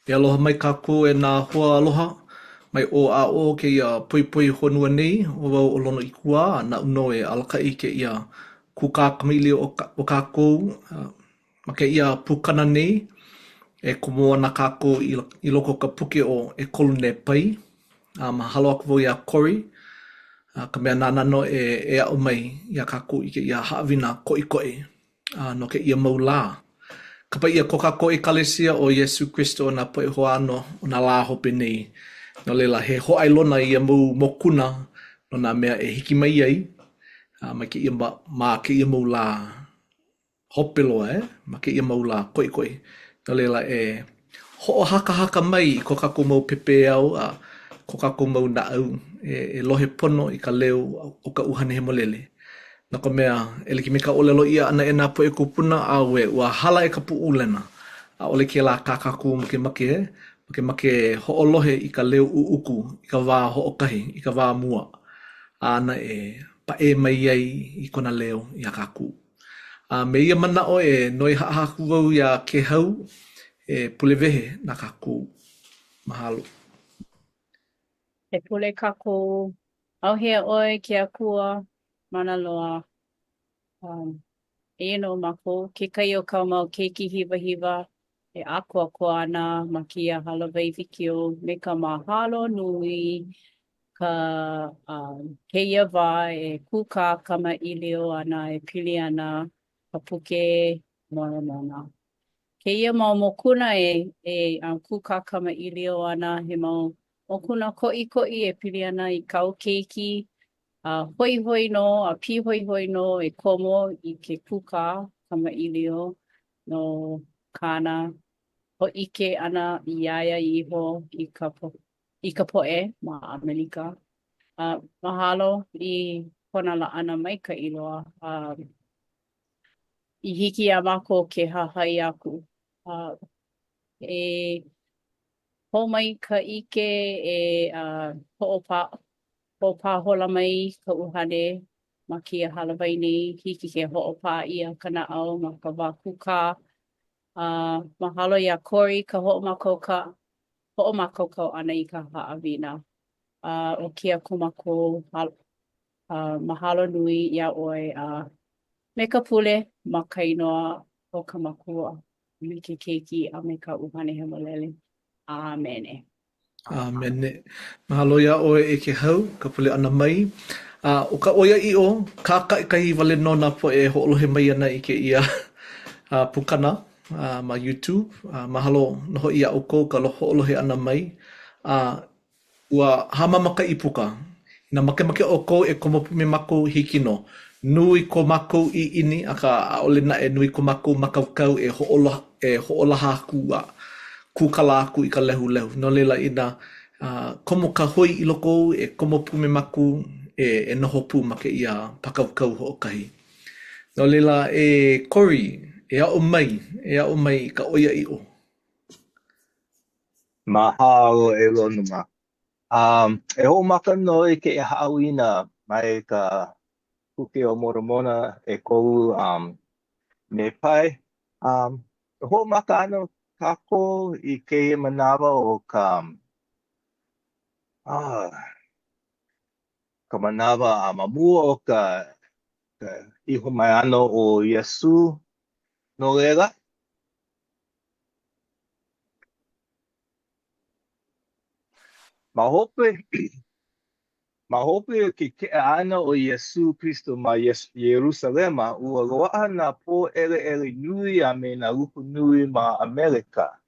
E aloha mai kākou e nā hoa aloha, mai o a o ke ia pui pui honua nei, o wau o lono i kua, na uno e alakai ke ia kuka kamili o kākou, ma ke ia pukana nei, e kumoa na kākou i loko ka puke o e kolu ne pai, mahalo aku wau ia Cory, ka mea nānano e au mai ia kākou i ke ia haawina koi koi, no ke ia maulā. Ka pa ia ko kako e kalesia o Yesu Christo na po e hoa ano o na la hope nei. No leila he ho ai lona ia mau mokuna no na mea e hiki mai ai. Ma ke ia ma ke ia mau la hope loa ma ke ia mau la koi koi. No leila e ho o haka haka mai ko kako mau pepe au ko kako mau na au e lohe pono i ka leo o ka uhane he molele. Na ka mea, e liki me ka olelo ia ana e nā po e kupuna a ue ua hala e ka pu ulena. A ole ke la kākaku make make ho'olohe i ka leo uuku, i ka wā ho'okahi, i ka wā mua. A ana e pa e mai ai i kona leo i a kāku. A me ia mana o e noi haahaku wau ia ke hau e pulewehe na kāku. Mahalo. E pule kako au hea oi ke akua mana loa. E no mako ke kai o kau mau keiki hiwa hiwa e akua kua ana ma kia halawai wikio me ka mahalo nui ka keia wā e kuka kama ilio ana e pili ana ka puke mona mona. Keia mau mokuna kuka kama ilio ana he mau mokuna koi koi e pili ana i kau keiki hoi hoi no, pi hoi hoi no e komo i ke kuka kama ilio no kana ho ike ana i iaia iho i ka poe ma Amerika. Mahalo i kona la ana mai ka iloa. I hiki a mako ke hahai aku. E ho mai ka ike ho'opa hola mai ka uhane ma kia halawai nei hiki ke ho'opa ia ka na'au ma ka wā kuka. Mahalo ia Cory ka ho'omakokau ana i ka haawina. O kia kumako mahalo nui ia oi me ka pule ma ka inoa o ka makua me ke keiki a me ka uhane he molele. Amene. Amene. Mahalo ia oe e ke hau, ka pule ana mai. O ka oia i o, ka kahi wale nona po e ho'olohe mai ana i ke ia pukana ma YouTube. Mahalo noho ia o ko ka ho'olohe ana mai. Ua hamamaka i puka. Ina make o ko e komo me mako hiki no. Nui ko mako i ini, aka aole na e nui ko mako makaukau e ho'olaha kua. Kukala aku i ka lehu lehu. No leila ina komo ka hoi i loko e komo pume maku e noho pu ma ke ia pakaukau ho'okahi. No leila e Cory, e ao mai ka oia i o. Mahalo e lonu ma. E ho maka no i ke hauina mai ka kuke o moromona e kou me pai. Ho maka ano kako i ke manawa o ka manawa mamua o ka iho mai ano o Yesu no lela. Mahope ke ana o Yesu Kristo ma Jerusalema ua loa'a na po ele nui a me na lupu nui ma Amerika.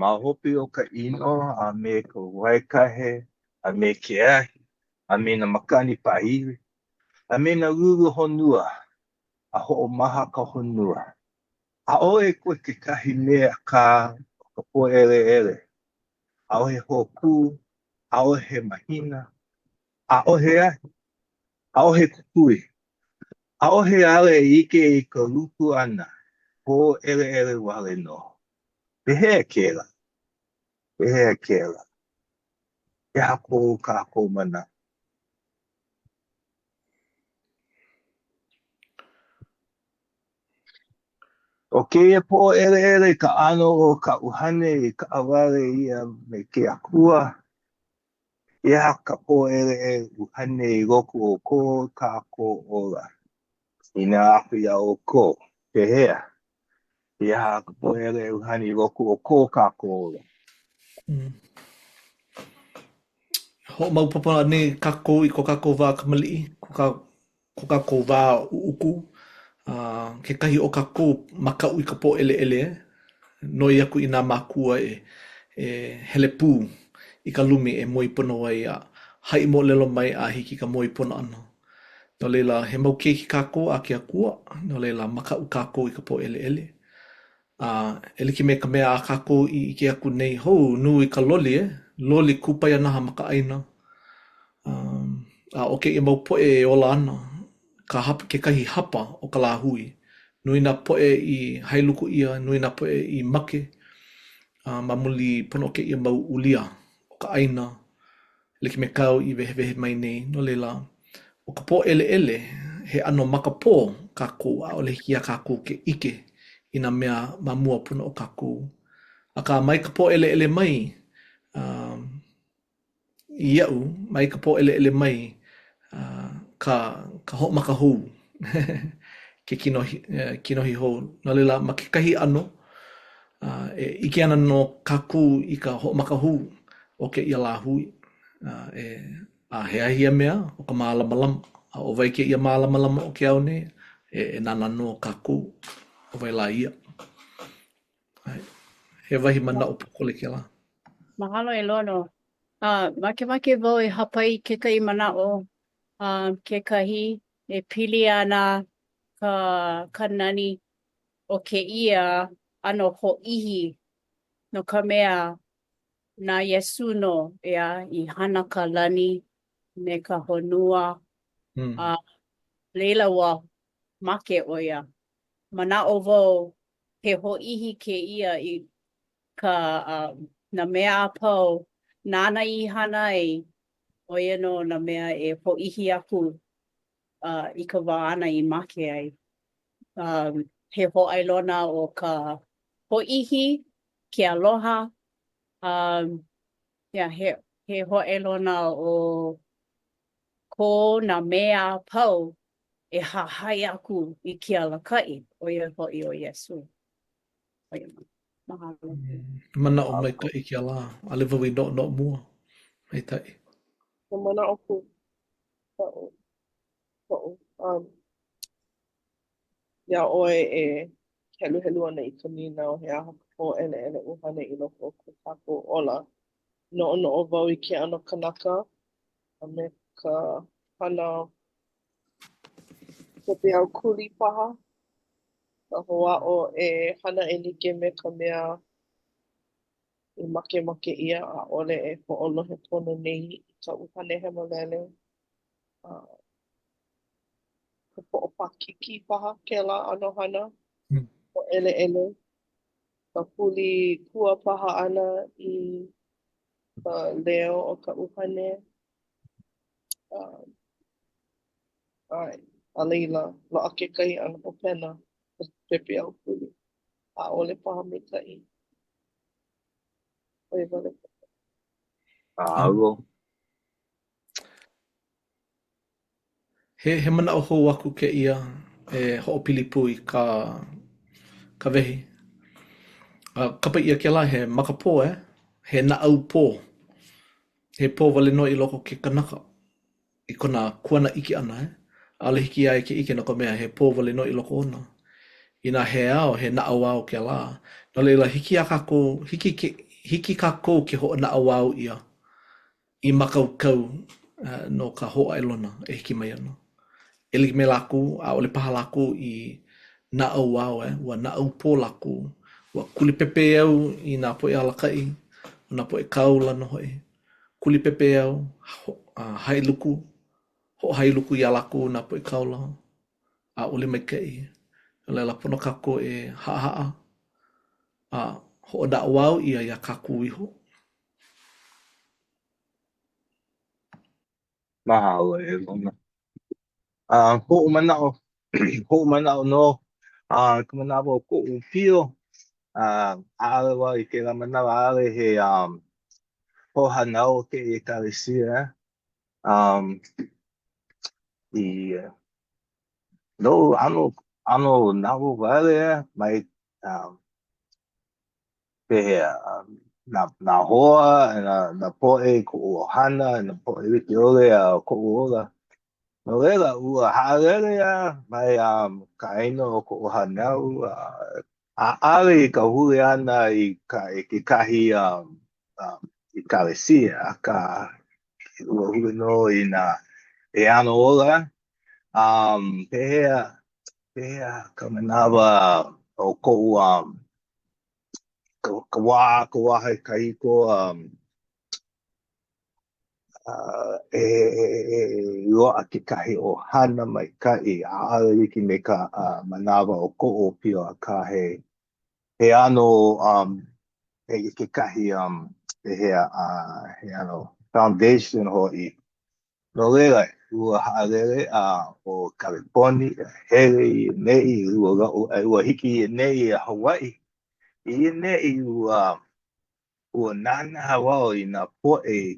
mahopi o ka ino, a me ka waikahe, a me ke ahi, a me na makani pahiri, a me na ruru honua, a ho'omaha ka honua. A oe koe ke kahi mea ka o ka po ere ere. A ohe hoku, a ohe mahina, a ohe ahi, a ohe kukui. A ohe ale ike i ka luku ana, po ere ere wale no. Pehea kēla, pehea kēla. E hako ka hako mana. O keia po ere ere ka ano o ka uhane i ka aware ia me ke akua. Ia ka po ere ere uhane i roku o ko ka ko ola. Ina aku ia o ko, pehea. Ia ka po ere ere uhane i roku o ko ka ko ola. Ho maupapa nei kako i ko kako wā kamali'i, ko kako wā uuku. Ke kahi o kako makau i ka po ele ele. Noi aku i nā mākua e hele pū i ka lumi e moipono ai a hai mo lelo mai a hiki ka moipono ana. No leila he mau keiki kako a ke akua, no leila makau kako i ka po ele ele. Ele ki me ka mea a kako i ke aku nei hou nui ka loli loli kupai ana ha maka aina. O ke i mau poe e ola ana, ke kahi hapa o ka la hui. Nui nā poe i hailuku ia, nui nā poe i make, mamuli pono ke i mau ulia o ka aina. Ele ki me kau i wehe mai nei, no leila. O ka po ele ele, he ano maka po kako a ole hiki a kako ke ike i nā mea mamua pono o kako. A ka mai ka po ele ele mai, i iau, mai ka po ele ele mai, ka ho maka hou. Ke kinohi hou. Nā leila, ma ke kahi ano, e ike ana no kaku i ka ho maka hou o ke ia la hui. He ahia mea o ka mālamalama. O vai ke ia mālamalama o ke au ne, e nana no kaku o vai la ia. He wahi mana o pukole ke la. Mahalo e lono. Make wau e hapai ke kai mana o ke kahi e pili ana ka nani o ke ia ano ho ihi no ka mea na Yesu no ea i hana ka lani me ka honua leila wa make o ia. Mana o wau he ho ihi ke ia i ka na mea apau nana i hana ai o ia no na mea e ho ihi aku i ka wā ana i make ai. He ho ailona o ka ho ihi ke aloha. He ho ailona o ko na mea pau e hahai aku i ke alakai o ia ho i o Yesu. O ia mahalo. Mana o mai ka i ke ala, ale wawi no mua. Mai tai. No mana o ku. Ia oe e helu ana i ka nina o he aha po ele uhane i loko o ku kako ola. No o wau i ke ano kanaka a me ka hana ko te au kuli paha. Ka hoa o e hana e like me ka mea i make ia a ole e ho'olohe pono nei i ka uhane hemalele. Ka po'opakiki paha ke la ano hana o ele. Ka puli kua paha ana i ka leo o ka uhane. A leila, loa ke kai ana o pena pepe au puli. A ole paha me kai. Oi wale. Alo. He mana o hou aku ke ia e ho'opili pui ka wehi. Kapa ia ke la he makapō he na au pō. He pō wale no i loko ke kanaka. I kona kuana iki ana Ale hiki ai ke ike no ka mea he pō wale no i loko ona. I nā he ao he na au au ke la. No leila hiki a kako, hiki hiki kākou ke hoʻonaʻa wau ia i makaukau no ka hoʻailona e hiki mai ana. E like me laku, ʻaʻole paha laku i naʻau wau ua naʻau pō laku, ua kuli pepe au i nā poʻe alakaʻi, nā poʻe kau lana hoʻi. Kuli pepe au, hailuku, hoʻohailuku iā laku nā poʻe kaula, ʻaʻole maikaʻi. A laila pono kākou e haʻahaʻa, hoʻonaʻa wau ia iā kākou iho. Mahalo e lona. Hoʻomanao, hoʻomanao no, ka manawa o koʻu pio, ʻaʻale wau i kēlā manawa ʻaʻale he hohanau ke ekalesia. I no ano nawo wale mai pehea na hoa na poe ko ohana na poe wiki ole a ko ola no lela ua haelele a mai ka ko ohana a ale ka huli ana i ke kahi i kalesia ka ua huli no i na e ano ola pehea ka manawa o ko ka wā he kahiko loa ke kahi o hana mai kai a aliki me ka manawa o ko o pio a ka he ano he ke kahi he ano foundation ho I no lela ua haalele o California hele nei ua hiki nei Hawaii I nei ua nana hawao I nā poe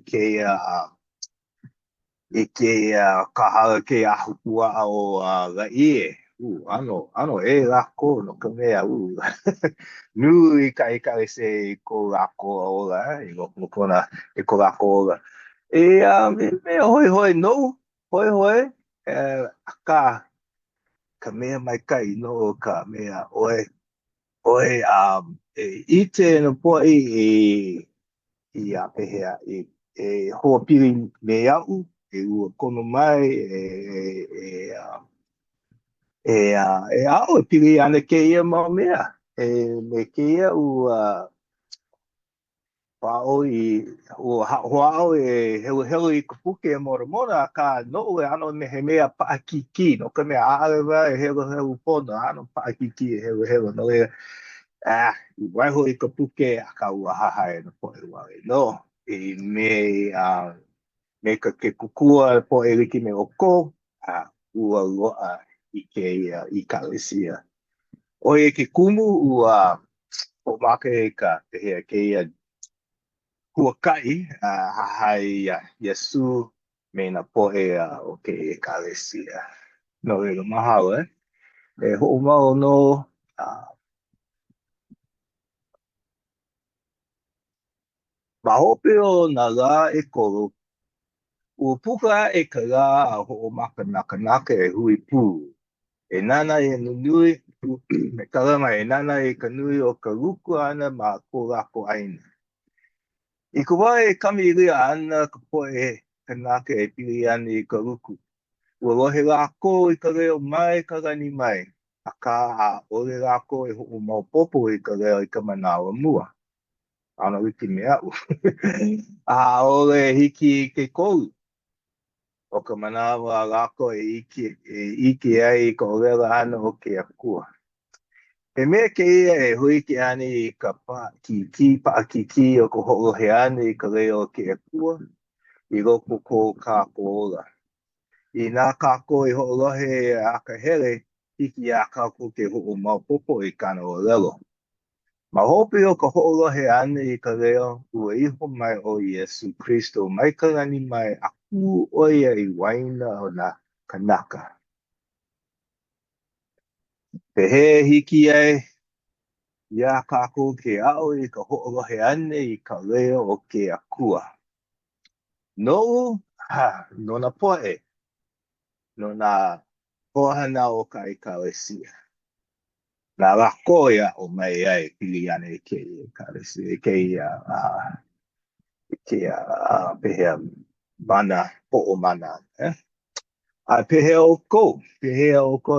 kahala ke ahupua o laie. Ano e lako no ka mea nui ka se ko lako ola I loko kona e ko lako ola. Me hoi no hoi ka mea mai kai no ka mea oe ite no poe I a pehea hoa pili me iau ua kono mai au pili ana ke ia mau mea me ke ia ua pao ua hoao helu I ka puke mora ka no ano me he mea paakiki no ka mea aalewa helu pono ano paakiki helu no waiho I ka puke a ka ua hahae no poe wale no me ka ke kukua poe liki me oko ua loa I kalesia oe ke kumu ua o make ka pehea ke ia huakai hahae ia Yesu me na poe o ke kalesia no ega mahalo ho'omau no mahope o nā lā e kolu, ua puka ka lā a ho'omaka nakanaka e hui pū. E nana e nunui, me kalama e nana e ka nui o ka luku ana ma ko lako aina. I ka wā e kami ria ana ka poe kanaka e pili ana I ka luku. Ua lohe lako I ka leo mai ka lani mai. A ka a ole lako e ho'omau popo I ka leo I ka manawa mua. Ana wiki me au. A ole hiki ke kolu. O ka manawa lako e ike ai ka olela ana o ke akua. He mea ke ia e hui ke ani I ka paakiki o ka ho'ohe ana I ka leo o ke akua. I loko ko ka kola. I nā kako I ho'olohe a ka hele, hiki a kako ke ho'omau popo I kana o lelo. Ma hopi o ka ho'olohe ana I ka leo, ua iho mai o Yesu Kristo, mai ka lani mai a ku oia I waina o na kanaka. Pehe hiki ai, ia kako ke ao I ka ho'olohe ana I ka leo o ke akua. No, no na poe, no na pohana o ka ekalesia. Nā lako ia o mai ai pili ana e ke karesi ke ia pehea mana po o mana a pehea o ko e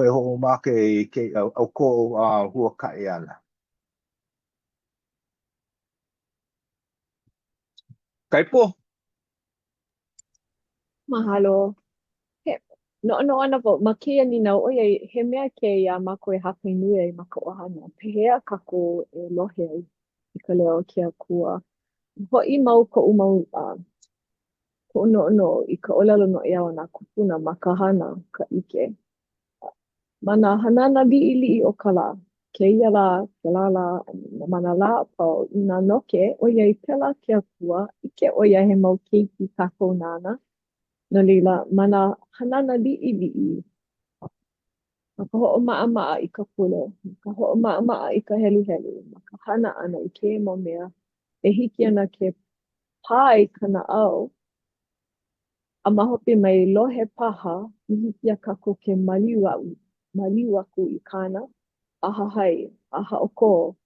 ho make i ke o ko hua kai ana kaipo Mahalo. He, no ana vo, ma keia ni nau, oia, he mea keia ma koe hake nui ai ma ka ohana. Pehea kako e lohe ai i ka leo ke a kua. Hoi mau ko umau, ko no i ka olelo no ea o nā kupuna ma ka hana, ka ike. Mana hanana li o ka la. Keia la, ke la, mana la pau, i nā noke, oia i pela ke a kua, ike oia he mau keiki kako nana. No leila, mana hanana li'i. Ma ka ho'oma'a i ka pule, ma ka ho'oma'a i ka helu. Ma ka hana ana i ke mau mea, e hiki ana ke pā i ka na'au, a mahope mai lohe paha, i hiki a kako ke maliwaku i kāna, a hahai, a ha'oko,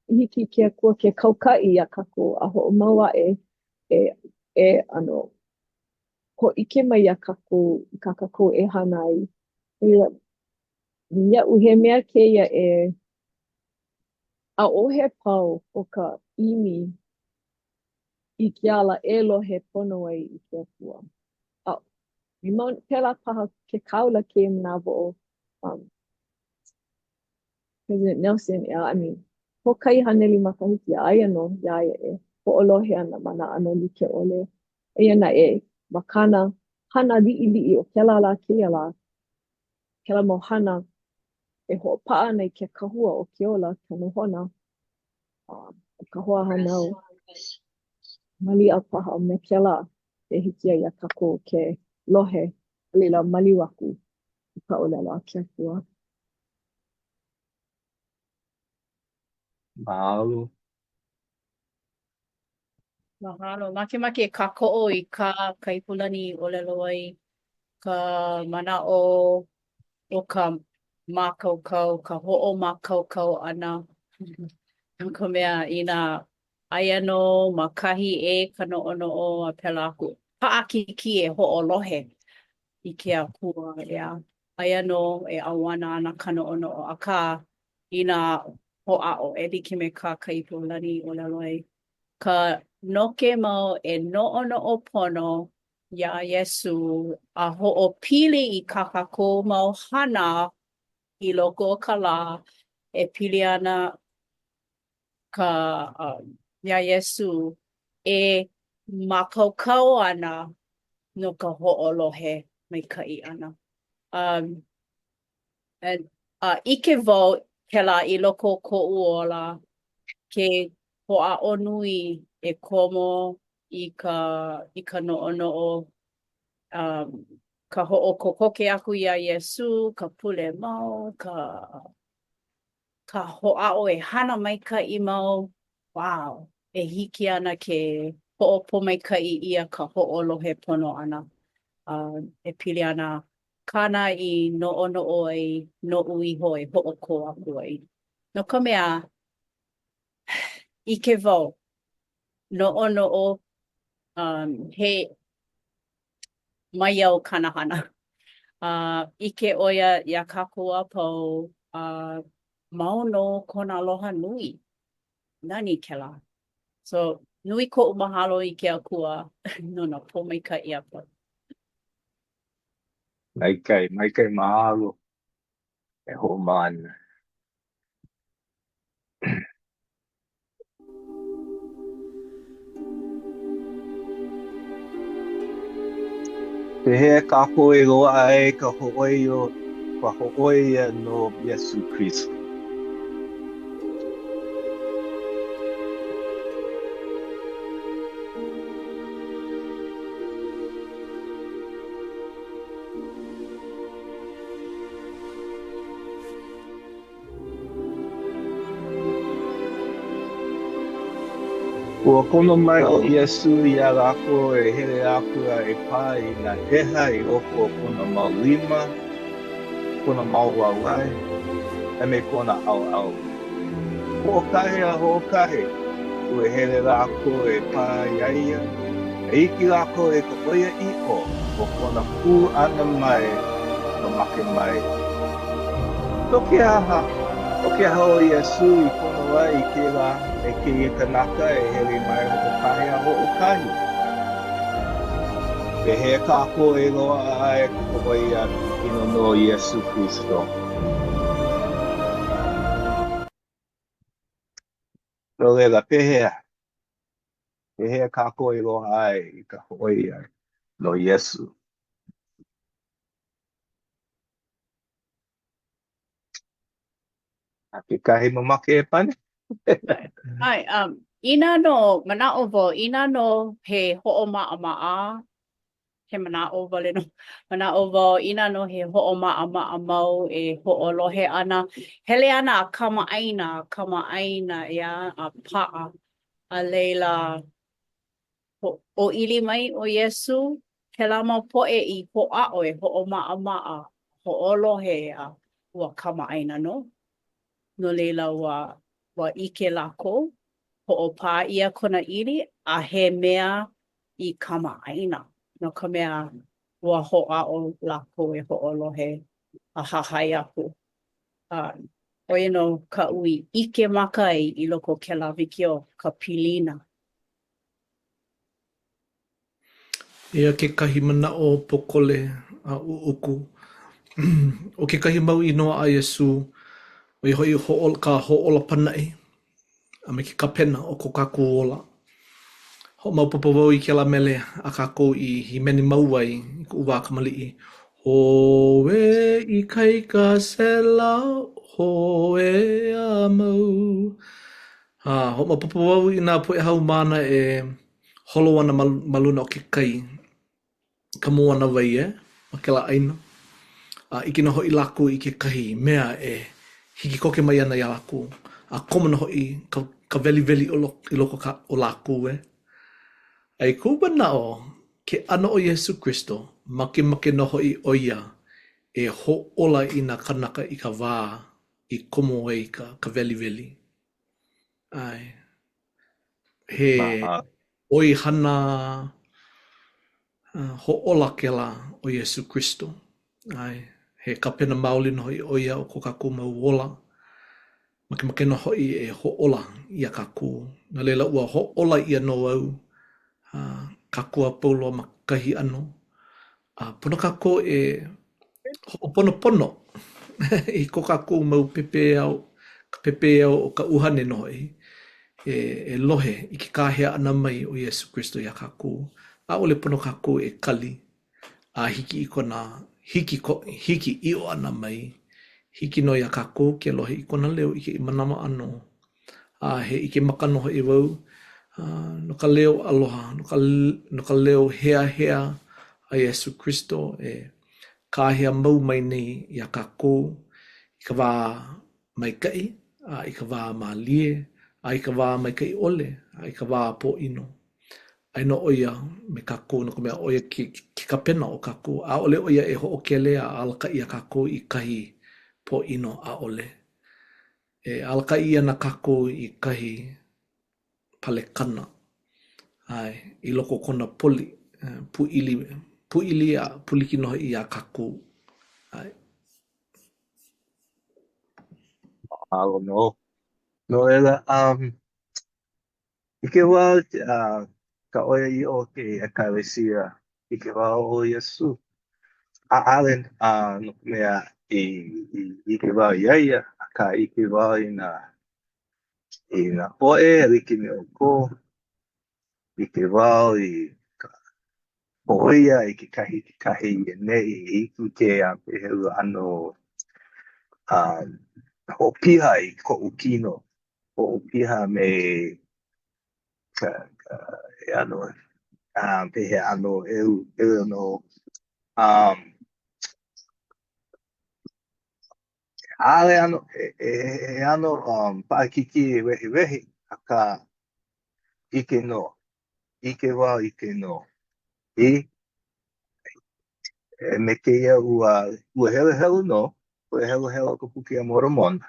i hiki ke akua ke kauka'i a kako, a ho'omaua ano, ko ike mai a kako, i ka kako e hana ai. Ia'u he mea keia a ohe pau o ka imi i ke ala e lohe pono ai i ke akua. I mau pela paha ke kaula ke manawo o President Nelson, hokai haneli makahiki a aia no iaia e ho'olohe ana mana ano like ole. Eia na makana hana li'i o kela la keia la, kela mo hana e ho'opa'a ana i ke kahua o ke ola ka nohona. Ka hoa hanau malia paha me kela e hiki ai a kako ke lohe leila maliwaku i ka olelo a ke akua. mahalo Mahalo, makemake e kāko'o i ka kaipulani olelo ai ka mana'o o ka mākaukau, ka ho'o mākaukau ʻana. No ka mea i nā aia no ma kahi e ka no'ono'o a pela aku. Pa'akiki e ho'olohe i ke akua ea. Aia no e ʻauana ana ka no'ono'o akā i nā ho'a'o e like me ka kaipulani olelo ai. Ka noke mau e no'ono'o pono iā Iesu a ho'opili i ka kākou mau hana i loko o ka lā e pili ana ka iā Iesu e makaukau ana no ka ho'olohe maika'i ana. Ike wau kela i loko o ko'u ola ke ho'a'o nui e komo i ka no'ono'o ka ho'okokoke aku iā Iesu, ka pule mau, ka ho'a'o e hana maika'i mau, wow, e hiki ana ke ho'opo maika'i ʻia ka ho'olohe pono ʻana. E pili ana kāna i no'ono'o ai no'u iho e ho'oko aku ai. No ka mea, ike wau, no'ono'o he maiau kanahana. Ike ʻoia iā kākou a pau mau no kona aloha nui. Nani kēlā. So, nui ko'u mahalo i ke akua no nā pōmaika'i a pau. maikai mahalo e ho'omana pehea kākou e loa ai ka ho'oia no Iesu Kristo. Ua kono mai o Iesu ia lako e hele akua e pā i nā heha i oko o kona mau lima, kona mau wauai. e me kona au. Ho'okahe a ho'okahe. Ue hele lako e pā iaia. E iki lako e ka oia i'o. O kona pū ana mai. No make mai. Toki aha. Toki aha o Iesu I kona wai I ke la. E ke ia kanaka e hele mai ho'okahe a ho'okahe. E he kako e loa ai ko oia ino no Iesu Kristo. No lela pehea. Pehea kako e loa ai I ka oia no Iesu. A ke kahi mamake e pane. Ai, ina no mana'o wau, ina no he ho'oma'a he mana'o wale no mana'o wau, ina no he ho'oma'a mau e ho'olohe ana. Hele ana a kama'aina ia a pa'a. A leila o ili mai o Iesu, kela mau po'e I ho'a'o e ho'oma'a, ho'olohe a ua kama'aina no. No leila ua ike lako. Ho'opā ia kona ili a he mea I kama'aina. No ka mea ua ho'a'o lako e ho'olohe a hahai aku. Oia no ka ui ike maka I loko kela wikio ka pilina. Ia ke kahi mana o pokole a uuku. O ke kahi mau inoa a Iesu, o I hoi ka ho'ola pana'i, a me ke kapena o ko kākou ola. Ho mau papa wau I ke la mele a kākou I himeni mau ai I ku uwa kamali'i. Ho e I kai ka sela, ho e a mau. Ho mau papa wau I nā poe hau mana e holo ana maluna o ke kai. Ka moana wai ma ke la aina. Iki na hoi laku I ke kahi mea e hiki koke mai ana I a laku. A komana hoi ka veli I loko o laku Ai kubana o ke ana o Yesu Kristo make no hoi o ia e ho'ola I na kanaka I ka wā I komo ai ka veli. Ai. He oi hana ho'ola ke la o Yesu Kristo. Ai. He kapena maoli no hoi o ia o ko kaku mau ola. Make no hoi e ho'ola I a kaku. Na leila ua ho'ola ia no au. Kakua paulo ma kahi ano. Pono kako e ho'oponopono I ko kaku mau pepe au o ka uhane no hoi. E lohe I ke kāhea ana mai o Yesu Kristo I a kaku. A ole pono kaku e kali. A hiki I kona hiki I o ana mai. Hiki no ia kako ke lohe I kona leo I ke manama ano. He I ke maka noho I wau. No ka leo aloha. No ka leo hea a Yesu Kristo e kāhea mau mai nei I a kako. I ka wā mai kai. I ka wā mālie. I ka wā mai kai ole. I ka wā po ino. Ai no oia me kako no ka mea oia ki ka pena o kako. A ole oia e ho'okele a alaka I a kako I kahi po ino a ole. E alaka I ana kako I kahi pale kana. Ai, I loko kona poli, puili a puliki noho I a kako. Ai. Mahalo no. No ela I ke wā ka oia I o ke ekalesia I ke wā o Iesu. A Allen no mea I ke wā iaia ka I ke wā I na poe riki me o ko I ke wā I ka poia I ke kahi I nei I ku ke a pehelu ano ho piha I ko ukino ho piha me ka e ano pehe ano no ale ano ano paikiki wehi aka ike no ike wa ike no me ke ia ua hele no e helo helo ka puke a moromon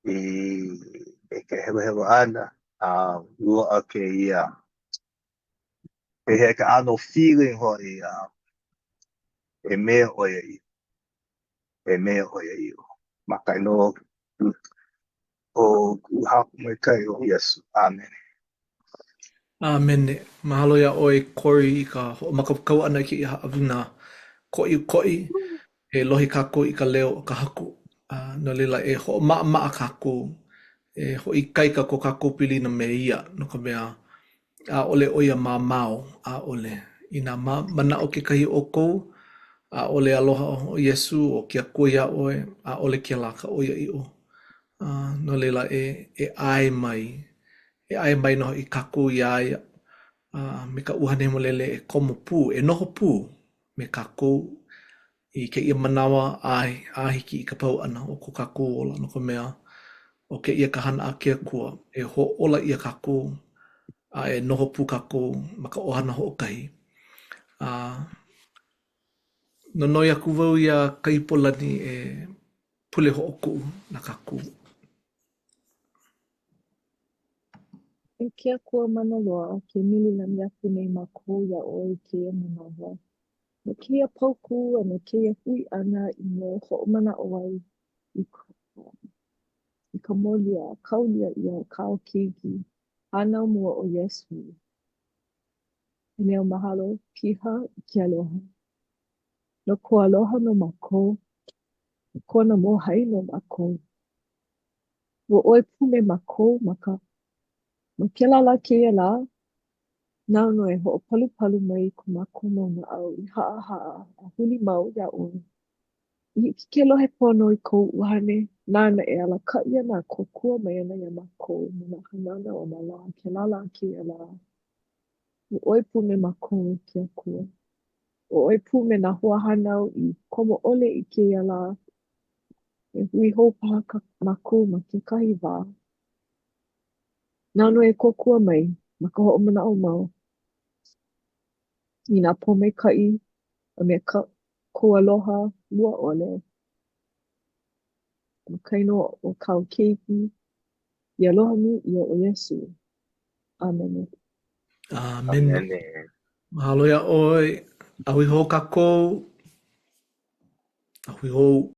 e ke helo helo ana a loa ke ia e he ka ano feeling ho e mea oia i e mea oia i makai no o hapu mai kai o Yesu amen Amene. Mahalo ia oe Corey i ka hoʻomakapukau ana ki i haʻawina koʻi e lohi kākou i ka leo o ka haku. No leila e hoʻomaʻamaʻa kākou e hoʻikaika ko kākou pilina me ia no ka mea ʻaʻole o ia mamao ʻaʻole. Inā manaʻo kekahi o kou ʻaʻole aloha o Iesu o ke akua iā ʻoe ʻaʻole ke lā ka ʻoiaʻiʻo. No leila e ʻae mai. E ʻae mai no i kākou iā ia. Me ka uhane molele e komo pū, e noho pū me kākou i ke ia manawa a hiki i ka pau ana o ko kākou ola no ka mea o ke ia ka hana a ke akua e ho ola ia kākou a e noho pū kākou ma ka ohana hoʻokahi. No noi aku wau ia ka ipolani e pule hoʻokuʻu na kākou. E ke akua mana loa ke mililani aku nei mākou ia ʻoe i keia manawa. No keia pauku a no keia hui ana i no hoʻomanaʻo ai i ka molia, kaulia ia kao keiki, hana mua o Iesu. E leo mahalo piha i ke aloha. No ko aloha no mākou, kona mohai no mākou. Ua ʻoe pū me mākou ma ke lala keia la, nao no e hoʻopalupalu mai ko mākou mau naʻau i haʻahaʻa a huli mau iā ʻoe. I hiki ke lohe pono i kou uhane, nana e ala kaʻi ana a kōkua mai ana iā mākou ma nā hanana o nā lā ke lala keia la. Ua ʻoe pū me mākou i ke akua. Ua ʻoe pū me nā hoa hanau i komo ʻole i keia la, e hui hou paha mākou ma kekahi wā. Nano e kōkua mai ma ka hoʻomanaʻo mau. I nā pōmaikaʻi a me kou aloha lua ʻole. Ma kaino o kāu keiki, i aloha nui ia o Iesu. Amene. Amene. amene Mahalo ia ʻoe. Ahui hou kākou. Ahui hou.